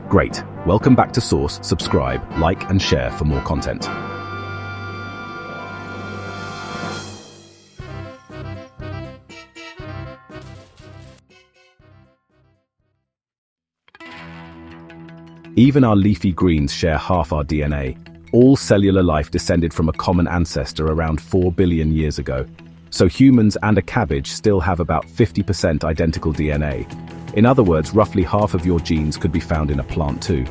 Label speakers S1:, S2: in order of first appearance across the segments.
S1: Great. Welcome back to Source. Subscribe, like, and share for more content. Even our leafy greens share half our DNA. All cellular life descended from a common ancestor around 4 billion years ago. So humans and a cabbage still have about 50% identical DNA. In other words, roughly half of your genes could be found in a plant too.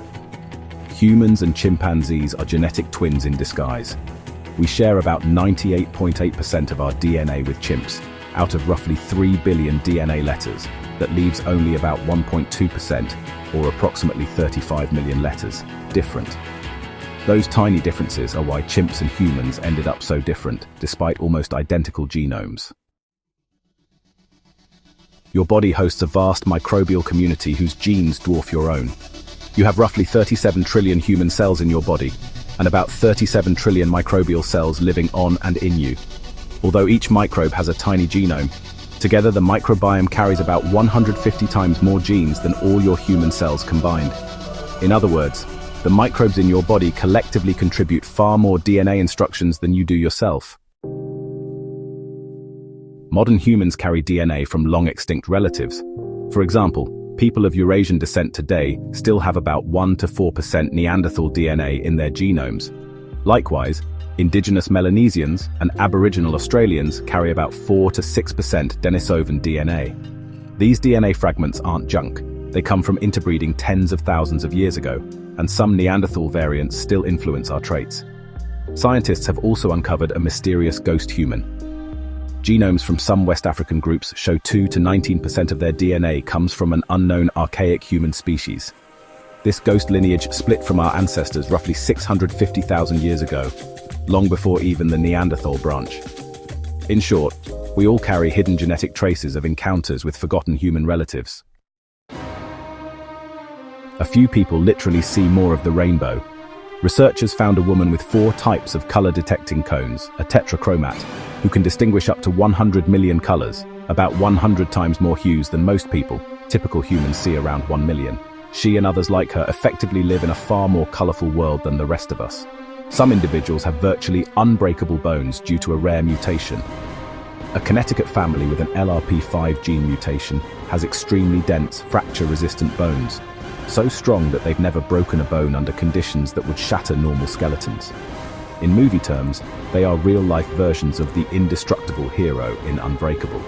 S1: Humans and chimpanzees are genetic twins in disguise. We share about 98.8% of our DNA with chimps, out of roughly 3 billion DNA letters. That leaves only about 1.2%, or approximately 35 million letters, different. Those tiny differences are why chimps and humans ended up so different, despite almost identical genomes. Your body hosts a vast microbial community whose genes dwarf your own. You have roughly 37 trillion human cells in your body, and about 37 trillion microbial cells living on and in you. Although each microbe has a tiny genome, together the microbiome carries about 150 times more genes than all your human cells combined. In other words, the microbes in your body collectively contribute far more DNA instructions than you do yourself. Modern humans carry DNA from long-extinct relatives. For example, people of Eurasian descent today still have about 1 to 4% Neanderthal DNA in their genomes. Likewise, indigenous Melanesians and Aboriginal Australians carry about 4 to 6% Denisovan DNA. These DNA fragments aren't junk. They come from interbreeding tens of thousands of years ago, and some Neanderthal variants still influence our traits. Scientists have also uncovered a mysterious ghost human. Genomes from some West African groups show 2 to 19% of their DNA comes from an unknown archaic human species. This ghost lineage split from our ancestors roughly 650,000 years ago, long before even the Neanderthal branch. In short, we all carry hidden genetic traces of encounters with forgotten human relatives. A few people literally see more of the rainbow. Researchers found a woman with 4 types of color-detecting cones, a tetrachromat, who can distinguish up to 100 million colors, about 100 times more hues than most people. Typical humans see around 1 million. She and others like her effectively live in a far more colorful world than the rest of us. Some individuals have virtually unbreakable bones due to a rare mutation. A Connecticut family with an LRP5 gene mutation has extremely dense, fracture-resistant bones, so strong that they've never broken a bone under conditions that would shatter normal skeletons. In movie terms, they are real-life versions of the indestructible hero in Unbreakable.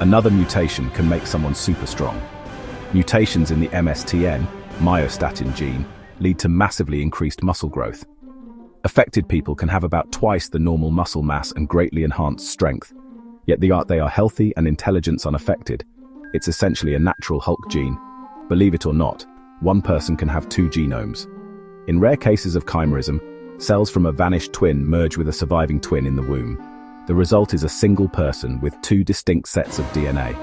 S1: Another mutation can make someone super strong. Mutations in the MSTN, myostatin gene, lead to massively increased muscle growth. Affected people can have about twice the normal muscle mass and greatly enhanced strength. Yet they are healthy and intelligence unaffected. It's essentially a natural Hulk gene. Believe it or not, one person can have 2 genomes. In rare cases of chimerism, cells from a vanished twin merge with a surviving twin in the womb. The result is a single person with 2 distinct sets of DNA.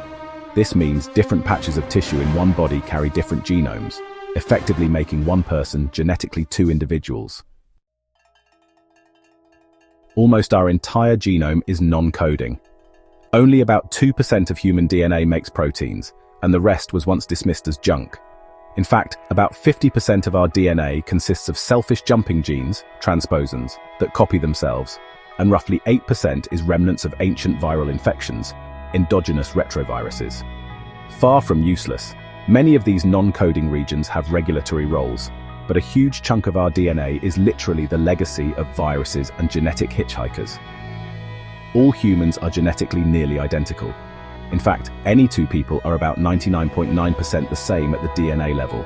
S1: This means different patches of tissue in one body carry different genomes, effectively making one person genetically 2 individuals. Almost our entire genome is non-coding. Only about 2% of human DNA makes proteins, and the rest was once dismissed as junk. In fact, about 50% of our DNA consists of selfish jumping genes, transposons, that copy themselves, and roughly 8% is remnants of ancient viral infections, endogenous retroviruses. Far from useless, many of these non-coding regions have regulatory roles, but a huge chunk of our DNA is literally the legacy of viruses and genetic hitchhikers. All humans are genetically nearly identical. In fact, any 2 people are about 99.9% the same at the DNA level.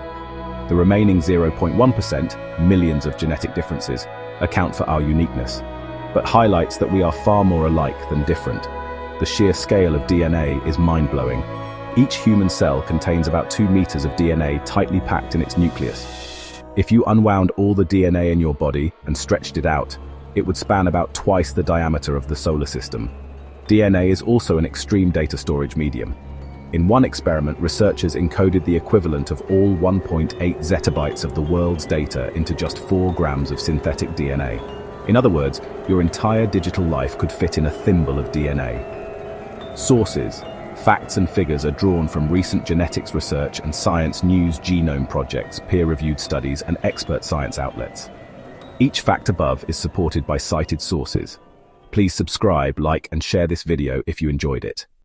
S1: The remaining 0.1%, millions of genetic differences, account for our uniqueness, but highlights that we are far more alike than different. The sheer scale of DNA is mind-blowing. Each human cell contains about 2 meters of DNA tightly packed in its nucleus. If you unwound all the DNA in your body and stretched it out, it would span about twice the diameter of the solar system. DNA is also an extreme data storage medium. In one experiment, researchers encoded the equivalent of all 1.8 zettabytes of the world's data into just 4 grams of synthetic DNA. In other words, your entire digital life could fit in a thimble of DNA. Sources: Facts and figures are drawn from recent genetics research and science news genome projects, peer-reviewed studies, and expert science outlets. Each fact above is supported by cited sources. Please subscribe, like, and share this video if you enjoyed it.